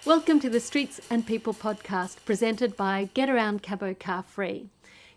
Welcome to the Streets and People podcast presented by Get Around Cabo Car Free.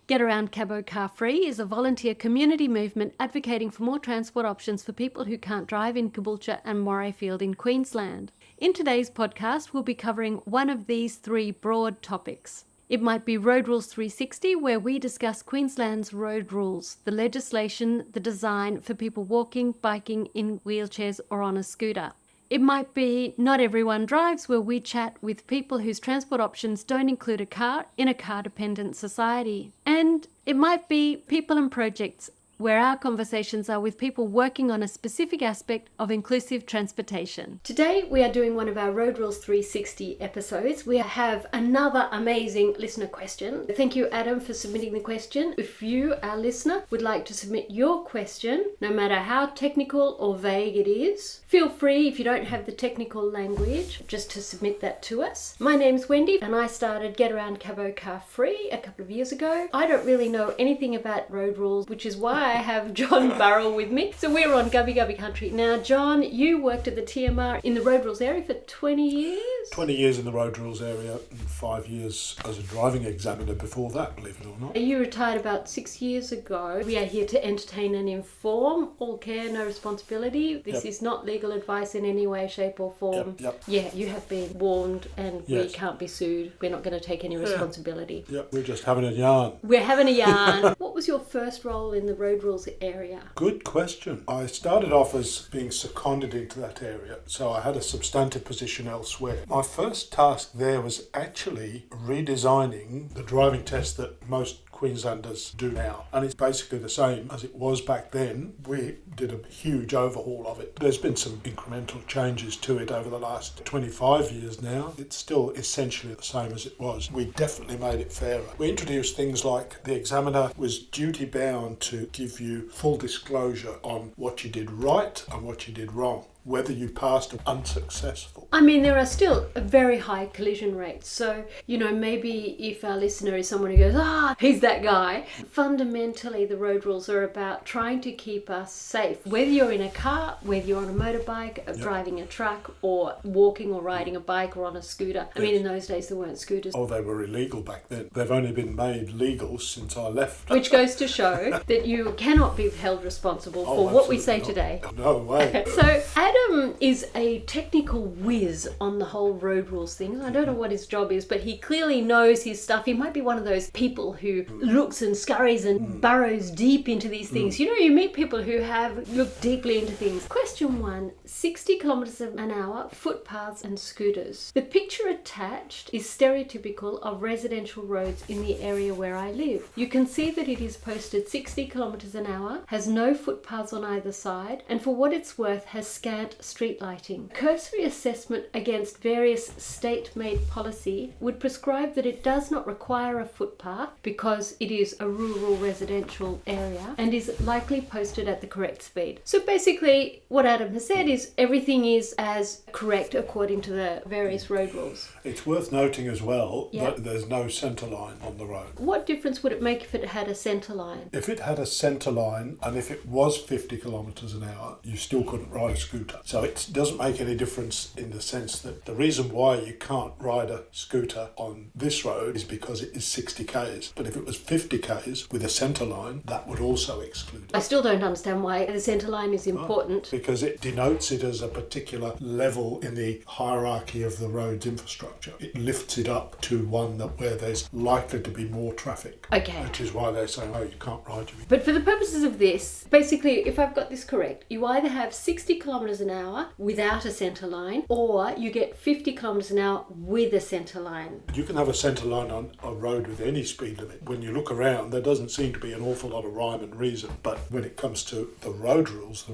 Get Around Cabo Car Free is a volunteer community movement advocating for more transport options for people who can't drive in Caboolture and Morayfield in Queensland. In today's podcast, we'll be covering one of these three broad topics. It might be Road Rules 360, where we discuss Queensland's road rules, the legislation, the design for people walking, biking, in wheelchairs or on a scooter. It might be Not Everyone Drives, where we chat with people whose transport options don't include a car in a car-dependent society. And it might be People and Projects, where our conversations are with people working on a specific aspect of inclusive transportation. Today, we are doing one of our Road Rules 360 episodes. We have another amazing listener question. Thank you, Adam, for submitting the question. If you, our listener, would like to submit your question, no matter how technical or vague it is, feel free, if you don't have the technical language, just to submit that to us. My name's Wendy, and I started Get Around Cabo Car Free a couple of years ago. I don't really know anything about road rules, which is why I have John Burrell with me. So we're on Gubby Gubby country. Now, John, you worked at the TMR in the road rules area for 20 years? 20 years in the road rules area and 5 years as a driving examiner before that, believe it or not. You retired about 6 years ago. We are here to entertain and inform. All care, no responsibility. This is not legal advice in any way, shape or form. Yeah, you have been warned and we can't be sued. We're not going to take any responsibility. We're just having a yarn. We're having a yarn. What was your first role in the road rules area? Good question. I started off as being seconded into that area, so I had a substantive position elsewhere. My first task there was actually redesigning the driving test that most Queenslanders do now, and it's basically the same as it was back then. We did a huge overhaul of it. There's been some incremental changes to it over the last 25 years now. It's still essentially the same as it was. We definitely made it fairer. We introduced things like the examiner was duty bound to give you full disclosure on what you did right and what you did wrong, whether you passed or unsuccessful. I mean, there are still a very high collision rates. So, maybe if our listener is someone who goes, he's that guy. Fundamentally, the road rules are about trying to keep us safe. Whether you're in a car, whether you're on a motorbike, driving a truck, or walking or riding a bike or on a scooter. I mean, in those days, there weren't scooters. Oh, they were illegal back then. They've only been made legal since I left. Which goes to show that you cannot be held responsible for what we say today. No way. So, Adam is a technical whiz on the whole road rules thing. I don't know what his job is, but he clearly knows his stuff. He might be one of those people who looks and scurries and burrows deep into these things. You meet people who have looked deeply into things. Question 1, 60 kilometres an hour, footpaths and scooters. The picture attached is stereotypical of residential roads in the area where I live. You can see that it is posted 60 kilometres an hour, has no footpaths on either side, and for what it's worth has scant street lighting. Cursory assessment against various state-made policy would prescribe that it does not require a footpath because it is a rural residential area and is likely posted at the correct speed. So basically what Adam has said is everything is as correct according to the various road rules. It's worth noting as well that there's no centre line on the road. What difference would it make if it had a centre line? If it had a centre line and if it was 50 kilometres an hour, you still couldn't ride a scooter. So it doesn't make any difference in the sense that the reason why you can't ride a scooter on this road is because it is 60 k's. But if it was 50 k's with a centre line, that would also exclude it. I still don't understand why the centre line is important. Because it denotes it as a particular level in the hierarchy of the road's infrastructure. It lifts it up to one where there's likely to be more traffic. Okay. Which is why they're saying, you can't ride your... But for the purposes of this, basically, if I've got this correct, you either have 60 kilometres an hour without a centre line, or you get 50 kilometres an hour with a centre line. You can have a centre line on a road with any speed limit. When you look around, there doesn't seem to be an awful lot of rhyme and reason. But when it comes to the road rules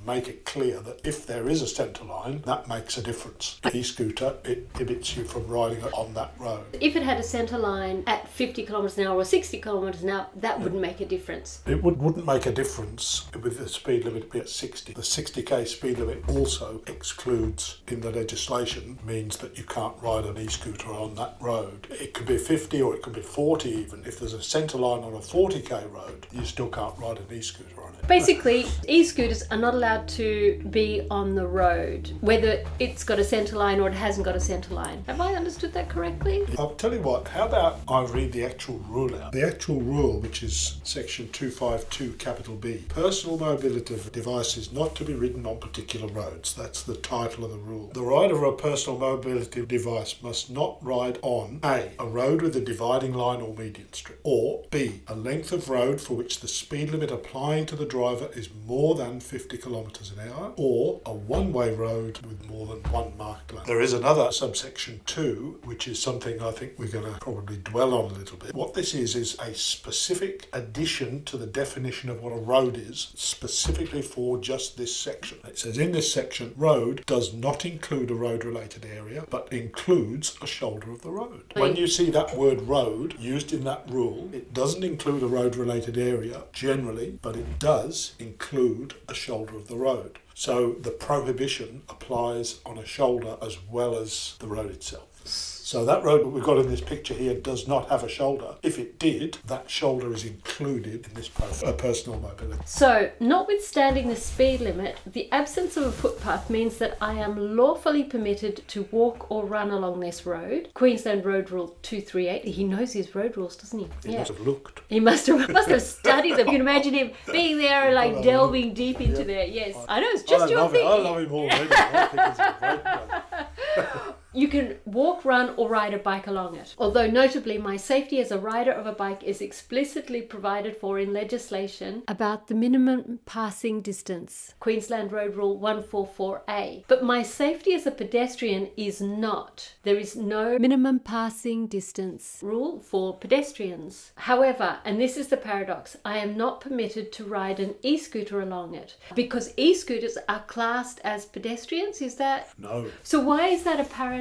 make it clear that if there is a centre line, that makes a difference. E-scooter, it inhibits you from riding on that road. If it had a centre line at 50 kilometres an hour or 60 kilometres an hour, that wouldn't make a difference. It wouldn't make a difference with the speed limit be at 60. The 60k speed speed limit also excludes in the legislation means that you can't ride an e-scooter on that road. It could be 50 or it could be 40 even. If there's a centre line on a 40k road, you still can't ride an e-scooter on it. Basically, e-scooters are not allowed to be on the road, whether it's got a centre line or it hasn't got a centre line. Have I understood that correctly? I'll tell you what, how about I read the actual rule out? The actual rule, which is section 252 capital B, personal mobility devices not to be ridden on particular roads. That's the title of the rule. The rider of a personal mobility device must not ride on A, a road with a dividing line or median strip, or B, a length of road for which the speed limit applying to the driver is more than 50 kilometres an hour, or a one-way road with more than one marked lane. There is another subsection 2, which is something I think we're going to probably dwell on a little bit. What this is a specific addition to the definition of what a road is, specifically for just this section. It says in this section, road does not include a road-related area, but includes a shoulder of the road. When you see that word road used in that rule, it doesn't include a road-related area generally, but it does include a shoulder of the road. So the prohibition applies on a shoulder as well as the road itself. So that road that we've got in this picture here does not have a shoulder. If it did, that shoulder is included in this personal mobility. So, notwithstanding the speed limit, the absence of a footpath means that I am lawfully permitted to walk or run along this road. Queensland Road Rule 238. He knows his road rules, doesn't he? He must have looked. He must have studied them. You can imagine him being there and like delving deep into there. Yes. I know, it's just your thing. I love him already. I think it's a great one. You can walk, run or ride a bike along it. Although notably my safety as a rider of a bike is explicitly provided for in legislation about the minimum passing distance, Queensland Road Rule 144A. But my safety as a pedestrian is not. There is no minimum passing distance rule for pedestrians. However, and this is the paradox, I am not permitted to ride an e-scooter along it because e-scooters are classed as pedestrians. Is that? No. So why is that a paradox?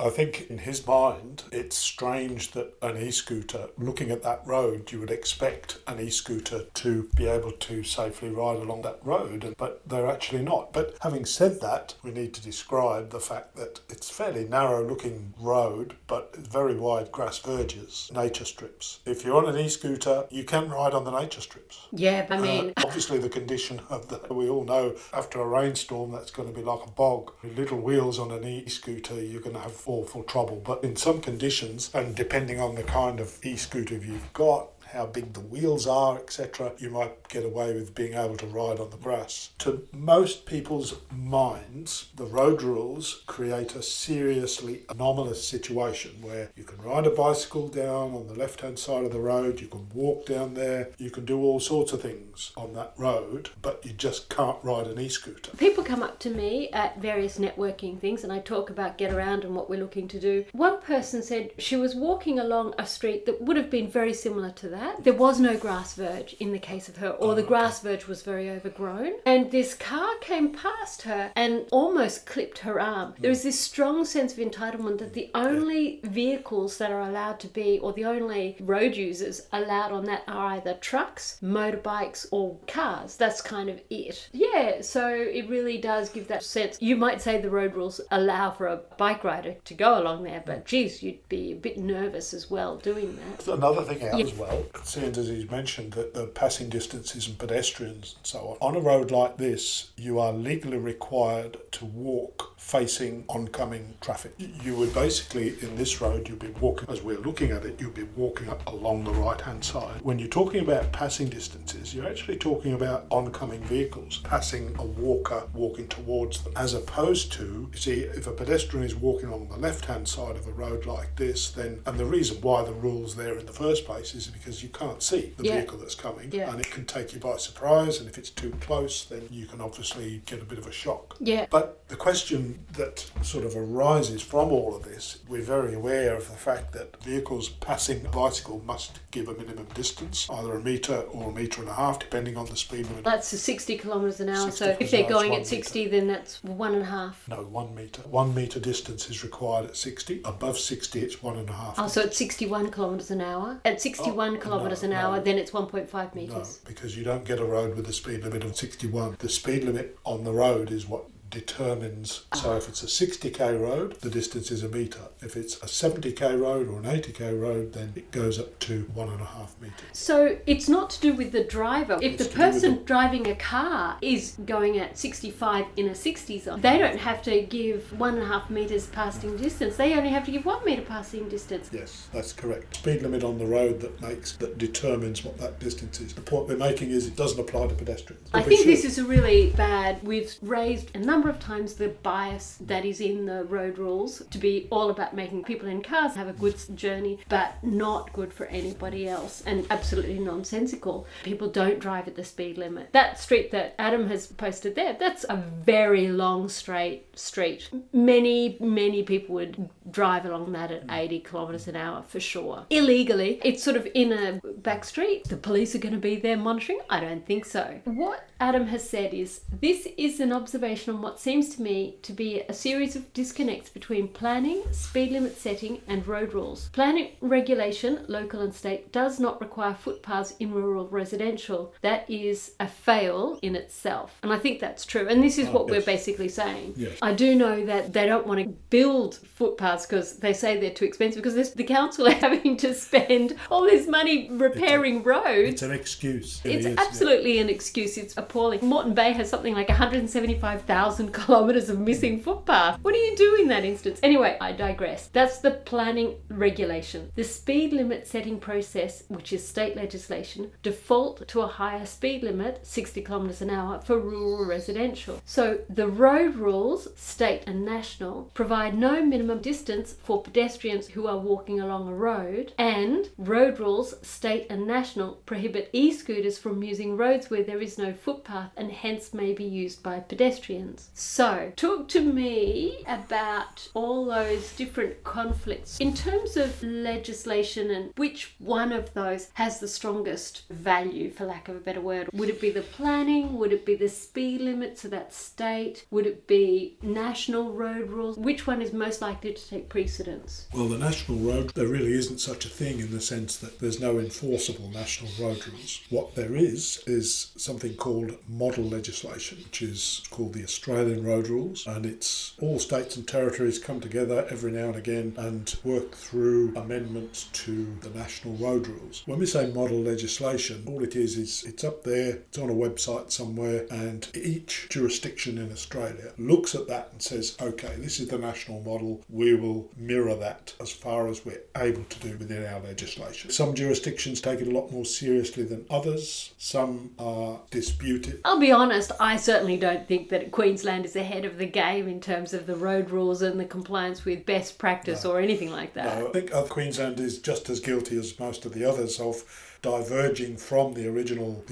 I think in his mind, it's strange that an e-scooter, looking at that road, you would expect an e-scooter to be able to safely ride along that road, but they're actually not. But having said that, we need to describe the fact that it's a fairly narrow-looking road, but very wide grass verges, nature strips. If you're on an e-scooter, you can ride on the nature strips. Yeah, I mean... obviously the condition of that, we all know after a rainstorm that's going to be like a bog. With little wheels on an e-scooter, you're going to have awful trouble. But in some conditions, and depending on the kind of e-scooter you've got, how big the wheels are, etc., you might get away with being able to ride on the grass. To most people's minds, the road rules create a seriously anomalous situation where you can ride a bicycle down on the left-hand side of the road, you can walk down there, you can do all sorts of things on that road, but you just can't ride an e-scooter. People come up to me at various networking things and I talk about Get Around and what we're looking to do. One person said she was walking along a street that would have been very similar to that. There was no grass verge in the case of her, or the grass verge was very overgrown. And this car came past her and almost clipped her arm. There is this strong sense of entitlement that the only vehicles that are allowed to be, or the only road users allowed on that are either trucks, motorbikes, or cars. That's kind of it. Yeah, so it really does give that sense. You might say the road rules allow for a bike rider to go along there, but geez, you'd be a bit nervous as well doing that. Another thing out as well, seeing as he's mentioned that the passing distances and pedestrians and so on a road like this, you are legally required to walk facing oncoming traffic. You would basically, in this road, you'd be walking, as we're looking at it, you'd be walking up along the right hand side. When you're talking about passing distances, you're actually talking about oncoming vehicles passing a walker walking towards them, as opposed to, you see, if a pedestrian is walking along the left hand side of a road like this, then, and the reason why the rule's there in the first place is because you can't see the vehicle that's coming, and it can take you by surprise, and if it's too close, then you can obviously get a bit of a shock. But the question that sort of arises from all of this, we're very aware of the fact that vehicles passing a bicycle must give a minimum distance, either a metre or a metre and a half, depending on the speed limit. That's 60 kilometres an hour, so if they're going at 60, then that's 1.5. No, 1 metre. 1 metre distance is required at 60. Above 60, it's 1.5. Oh, so it's 61 kilometres an hour. At 61 kilometres kilometres an hour, then it's 1.5 metres. No, because you don't get a road with a speed limit of 61. The speed limit on the road is what determines. So if it's a 60k road, the distance is a metre. If it's a 70k road or an 80k road, then it goes up to 1.5 metres. So it's not to do with the driver. If the person driving a car is going at 65 in a 60 zone, they don't have to give 1.5 metres passing distance. They only have to give 1 metre passing distance. Yes, that's correct. Speed limit on the road that determines what that distance is. The point we're making is it doesn't apply to pedestrians. I think this is a really bad. We've raised a number of times the bias that is in the road rules to be all about making people in cars have a good journey, but not good for anybody else, and absolutely nonsensical. People don't drive at the speed limit. That street that Adam has posted there, that's a very long straight street. Many people would drive along that at 80 kilometres an hour for sure. Illegally. It's sort of in a back street. The police are going to be there monitoring? I don't think so. What Adam has said is, this is an observation on what seems to me to be a series of disconnects between planning, speed limit setting and road rules. Planning regulation, local and state, does not require footpaths in rural residential. That is a fail in itself. And I think that's true. And this is what we're basically saying. Yes. I do know that they don't want to build footpaths because they say they're too expensive, because the council are having to spend all this money repairing roads. It's an excuse. It's absolutely an excuse. It's appalling. Moreton Bay has something like 175,000 kilometres of missing footpath. What do you do in that instance? Anyway, I digress. That's the planning regulation. The speed limit setting process, which is state legislation, default to a higher speed limit, 60 kilometres an hour, for rural residential. So the road rules, state and national, provide no minimum distance for pedestrians who are walking along a road, and road rules, state and national, prohibit e-scooters from using roads where there is no footpath and hence may be used by pedestrians. So, talk to me about all those different conflicts in terms of legislation, and which one of those has the strongest value, for lack of a better word. Would it be the planning? Would it be the speed limit, so that's state? Would it be national road rules? Which one is most likely to take precedence? Well, the national road, there really isn't such a thing in the sense that there's no enforceable national road rules. What there is something called model legislation, which is called the Australian Road Rules, and it's all states and territories come together every now and again and work through amendments to the national road rules. When we say model legislation, all it is it's up there, it's on a website somewhere, and each jurisdiction in Australia looks at that and says, okay, this is the national model, we will mirror that as far as we're able to do within our legislation. Some jurisdictions take it a lot more seriously than others, some are disputed. I'll be honest, I certainly don't think that Queensland is ahead of the game in terms of the road rules and the compliance with best practice or anything like that. No, I think Queensland is just as guilty as most of the others of diverging from the original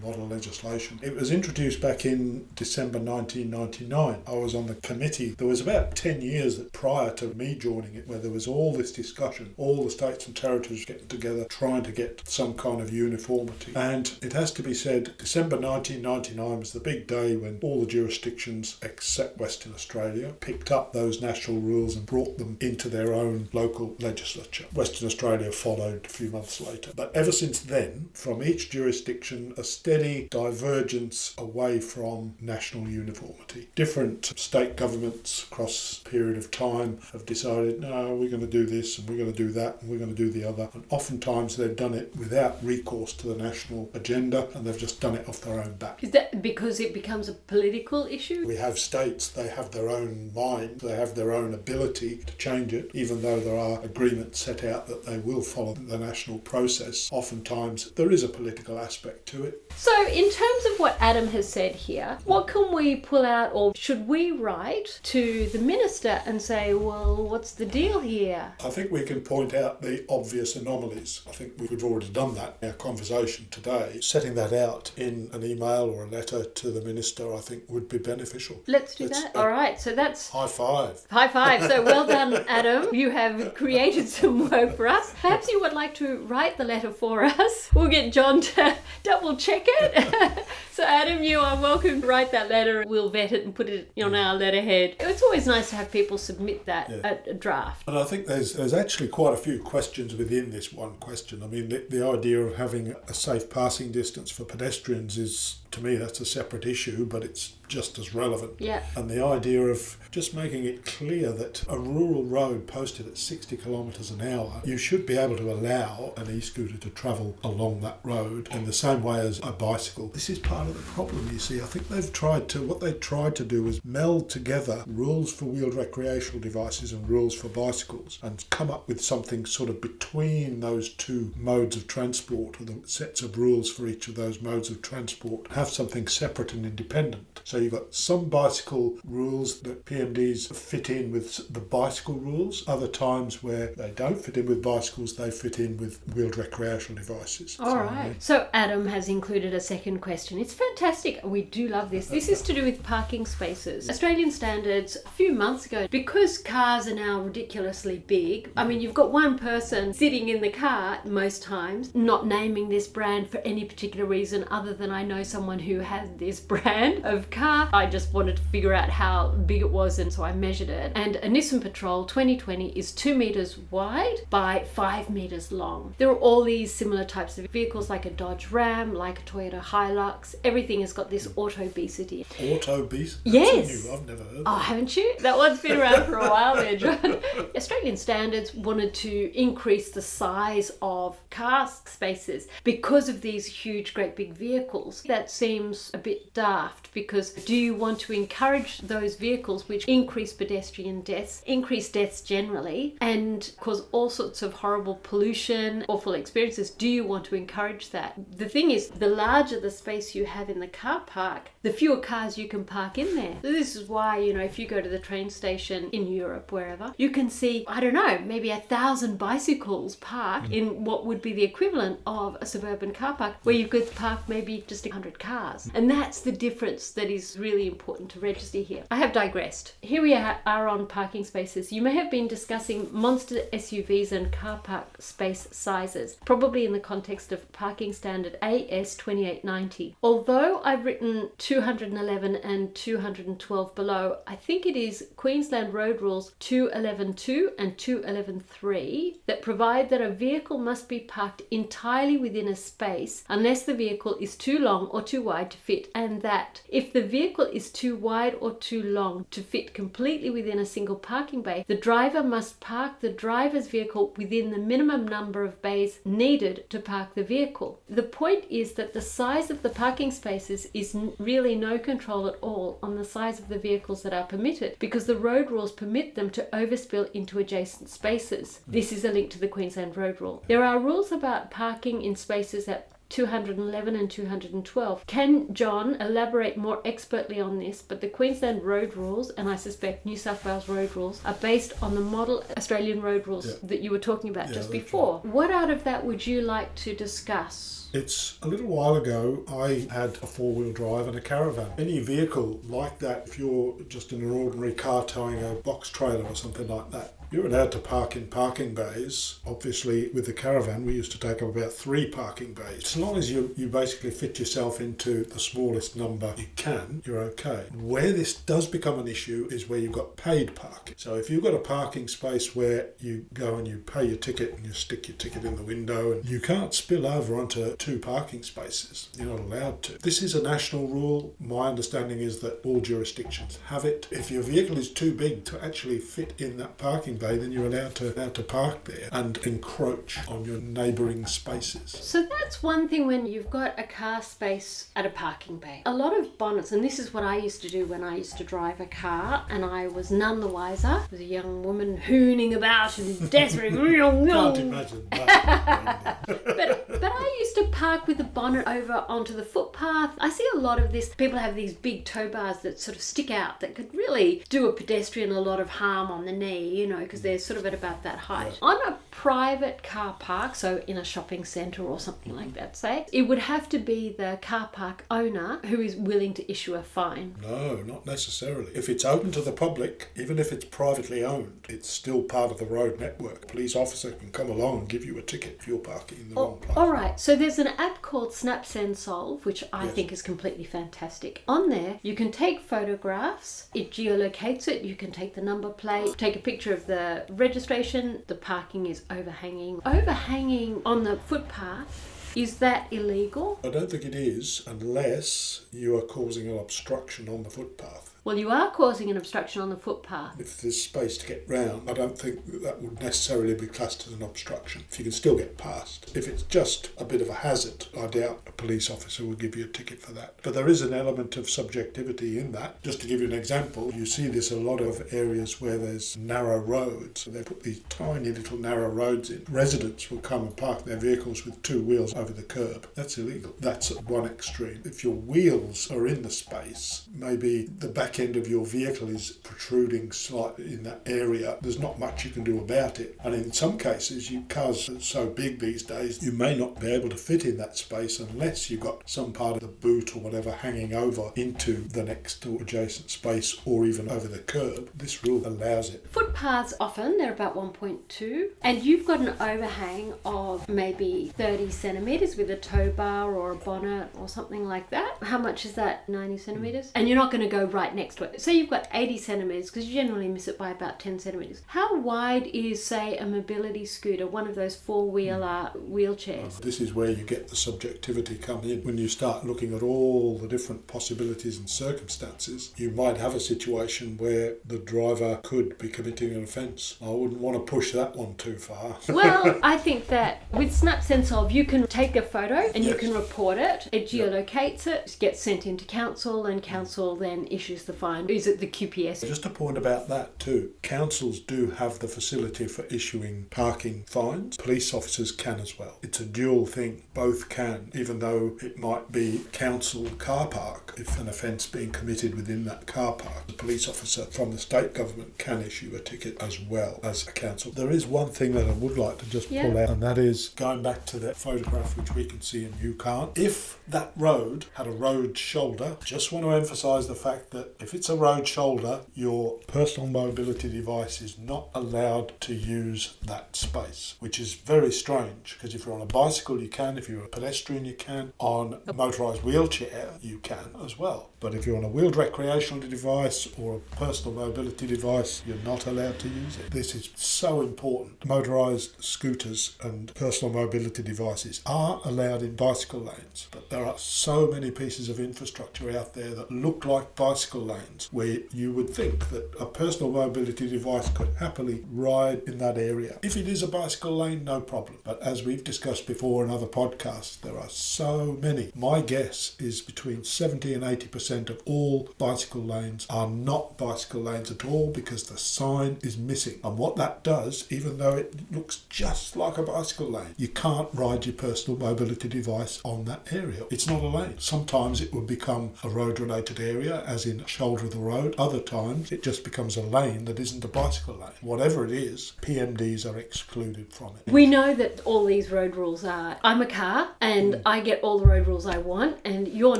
model legislation. It was introduced back in December 1999. I was on the committee. There was about 10 years prior to me joining it where there was all this discussion, all the states and territories getting together trying to get some kind of uniformity. And it has to be said, December 1999 was the big day when all the jurisdictions except Western Australia picked up those national rules and brought them into their own local legislature. Western Australia followed a few months later. But ever since then, from each jurisdiction, a steady divergence away from national uniformity. Different state governments across a period of time have decided, no, we're going to do this and we're going to do that and we're going to do the other. And oftentimes they've done it without recourse to the national agenda, and they've just done it off their own back. Is that because it becomes a political issue? We have states, they have their own mind, they have their own ability to change it, even though there are agreements set out that they will follow the national process. Oftentimes there is a political aspect to it. So in terms of what Adam has said here, what can we pull out, or should we write to the minister and say, well, what's the deal here? I think we can point out the obvious anomalies. I think we've already done that in our conversation today. Setting that out in an email or a letter to the minister, I think, would be beneficial. Let's do that. All right, so that's... High five. High five. So well done, Adam. You have created some work for us. Perhaps you would like to write the letter for us us. We'll get John to double check it. So Adam, you are welcome to write that letter. We'll vet it and put it on our letterhead. It's always nice to have people submit that at a draft. And I think there's actually quite a few questions within this one question. I mean, the idea of having a safe passing distance for pedestrians is, to me, that's a separate issue, but it's just as relevant. Yeah. And the idea of just making it clear that a rural road posted at 60 kilometres an hour, you should be able to allow an e-scooter to travel along that road in the same way as a bicycle. This is part of the problem, you see. I think what they tried to do was meld together rules for wheeled recreational devices and rules for bicycles and come up with something sort of between those two modes of transport, or the sets of rules for each of those modes of transport, have something separate and independent. So you've got some bicycle rules that PMDs fit in with the bicycle rules, other times where they don't fit in with bicycles, they fit in with wheeled recreational devices. All right. So Adam has included a second question. It's fantastic. We do love this. This is to do with parking spaces. Australian standards a few months ago, because cars are now ridiculously big, I mean, you've got one person sitting in the car most times, not naming this brand for any particular reason other than I know someone who has this brand of car. I just wanted to figure out how big it was, and so I measured it. And a Nissan Patrol 2020 is 2 metres wide by 5 metres long. There are all these similar types of vehicles, like a Dodge Ram, like a Toyota Hilux. Everything has got this auto-obesity. Auto-obesity? Yes. I've never heard of Oh, haven't you? That one's been around for a while there, John. Australian standards wanted to increase the size of car spaces because of these huge, great big vehicles. That seems a bit daft, because do you want to encourage those vehicles which increase pedestrian deaths, increase deaths generally, and cause all sorts of horrible pollution, awful experiences? Do you want to encourage that? The thing is, the larger the space you have in the car park, the fewer cars you can park in there. So this is why, if you go to the train station in Europe, wherever, you can see, I don't know, maybe 1,000 bicycles parked in what would be the equivalent of a suburban car park, where you could park maybe just 100 cars. And that's the difference that is really important to register here. I have digressed. Here we are on parking spaces. You may have been discussing monster SUVs and car park space sizes, probably in the context of parking standard AS 2890. Although I've written 211 and 212 below, I think it is Queensland Road Rules 211.2 and 211.3 that provide that a vehicle must be parked entirely within a space unless the vehicle is too long or too wide to fit, and that if the vehicle is too wide or too long to fit completely within a single parking bay, the driver must park the driver's vehicle within the minimum number of bays needed to park the vehicle. The point is that the size of the parking spaces is really no control at all on the size of the vehicles that are permitted, because the road rules permit them to overspill into adjacent spaces. This is a link to the Queensland Road Rule. There are rules about parking in spaces at 211 and 212. Can John elaborate more expertly on this? But the Queensland Road Rules, and I suspect New South Wales Road Rules, are based on the model Australian Road Rules that you were talking about just before. Right. What out of that would you like to discuss? It's a little while ago, I had a four-wheel drive and a caravan. Any vehicle like that, if you're just in an ordinary car towing a box trailer or something like that, you're allowed to park in parking bays. Obviously, with the caravan, we used to take up about 3 parking bays. As long as you basically fit yourself into the smallest number you can, you're okay. Where this does become an issue is where you've got paid parking. So if you've got a parking space where you go and you pay your ticket and you stick your ticket in the window, and you can't spill over onto 2 parking spaces. You're not allowed to. This is a national rule. My understanding is that all jurisdictions have it. If your vehicle is too big to actually fit in that parking bay, then you're allowed to park there and encroach on your neighbouring spaces. So that's one thing when you've got a car space at a parking bay. A lot of bonnets, and this is what I used to do when I used to drive a car, and I was none the wiser. I was a young woman hooning about and desperate. Can't imagine that. But I used used to park with the bonnet over onto the footpath. I see a lot of this. People have these big tow bars that sort of stick out that could really do a pedestrian a lot of harm on the knee, because they're sort of at about that height. On a private car park, so in a shopping centre or something like that, say, it would have to be the car park owner who is willing to issue a fine. No, not necessarily. If it's open to the public, even if it's privately owned, it's still part of the road network. A police officer can come along and give you a ticket if you're parking in the wrong place. All right, so there's an app called Snap Send Solve, which I think is completely fantastic. On there, you can take photographs, it geolocates it, you can take the number plate, take a picture of the registration, the parking is overhanging. Overhanging on the footpath, is that illegal? I don't think it is unless you are causing an obstruction on the footpath. Well, you are causing an obstruction on the footpath. If there's space to get round, I don't think that would necessarily be classed as an obstruction. If you can still get past. If it's just a bit of a hazard, I doubt a police officer will give you a ticket for that. But there is an element of subjectivity in that. Just to give you an example, you see this a lot of areas where there's narrow roads. So they put these tiny little narrow roads in. Residents will come and park their vehicles with two wheels over the curb. That's illegal. That's at one extreme. If your wheels are in the space, maybe the back end of your vehicle is protruding slightly in that area, there's not much you can do about it. And in some cases, cars are so big these days, you may not be able to fit in that space unless you've got some part of the boot or whatever hanging over into the next door adjacent space or even over the curb. This rule allows it. Footpaths often, they're about 1.2, and you've got an overhang of maybe 30 centimetres with a tow bar or a bonnet or something like that. How much is that? 90 centimetres? And you're not going to go right next to it. So you've got 80 centimetres because you generally miss it by about 10 centimetres. How wide is, say, a mobility scooter, one of those four-wheeler wheelchairs? This is where you get the subjectivity come in. When you start looking at all the different possibilities and circumstances, you might have a situation where the driver could be committing an offence. I wouldn't want to push that one too far. Well, I think that with Snap Send Solve, you can take a photo and you can report it. It geolocates it, gets sent into council, and council then issues the fine. Is it the QPS? Just a point about that too. Councils do have the facility for issuing parking fines. Police officers can as well. It's a dual thing. Both can, even though it might be council car park. If an offence being committed within that car park, the police officer from the state government can issue a ticket as well as a council. There is one thing that I would like to just pull out, and that is going back to that photograph which we can see and you can't. If that road had a road shoulder, just want to emphasise the fact that if it's a road shoulder, your personal mobility device is not allowed to use that space, which is very strange because if you're on a bicycle you can, if you're a pedestrian you can, on a motorised wheelchair you can as well. But if you're on a wheeled recreational device or a personal mobility device, you're not allowed to use it. This is so important. Motorised scooters and personal mobility devices are allowed in bicycle lanes, but there are so many pieces of infrastructure out there that look like bicycle lanes where you would think that a personal mobility device could happily ride in that area. If it is a bicycle lane, no problem. But as we've discussed before in other podcasts, there are so many. My guess is between 70 and 80% of all bicycle lanes are not bicycle lanes at all because the sign is missing. And what that does, even though it looks just like a bicycle lane, you can't ride your personal mobility device on that area. It's not a lane. Sometimes it will become a road-related area, as in shoulder of the road. Other times it just becomes a lane that isn't a bicycle lane. Whatever it is, PMDs are excluded from it. We know that all these road rules are, I'm a car and I get all the road rules I want and you're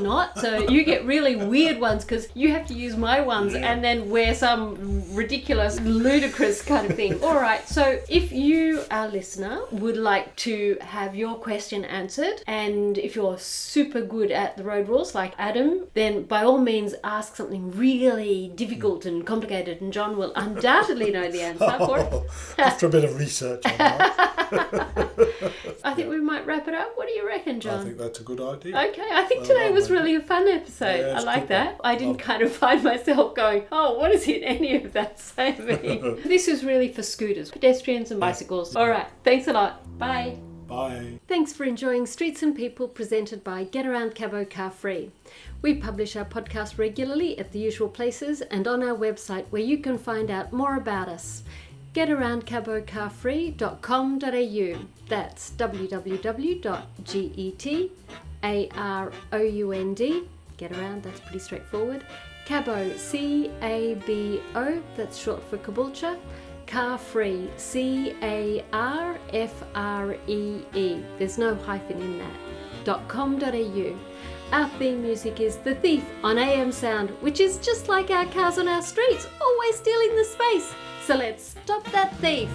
not, so you get really weird ones because you have to use my ones and then wear some ridiculous, ludicrous kind of thing. All right, so if you, our listener, would like to have your question answered, and if you're super good at the road rules like Adam, then by all means ask something really difficult and complicated and John will undoubtedly know the answer for it. After a bit of research on that. I think we might wrap it up. What do you reckon, John? I think that's a good idea. Okay, I think today was really a fun episode. Yeah, I like that. One. I didn't kind of find myself going, oh, what does any of that say to me? This is really for scooters, pedestrians and bicycles. All right, thanks a lot. Bye. Bye. Thanks for enjoying Streets and People presented by Get Around Cabo Car Free. We publish our podcast regularly at the usual places and on our website where you can find out more about us. getaroundcabocarfree.com.au. That's www.getaround, get around, that's pretty straightforward, Cabo, C-A-B-O, that's short for Caboolture, Car Free, C-A-R-F-R-E-E, there's no hyphen in that, .com.au. Our theme music is The Thief on AM Sound, which is just like our cars on our streets, always stealing the space. So let's stop that thief.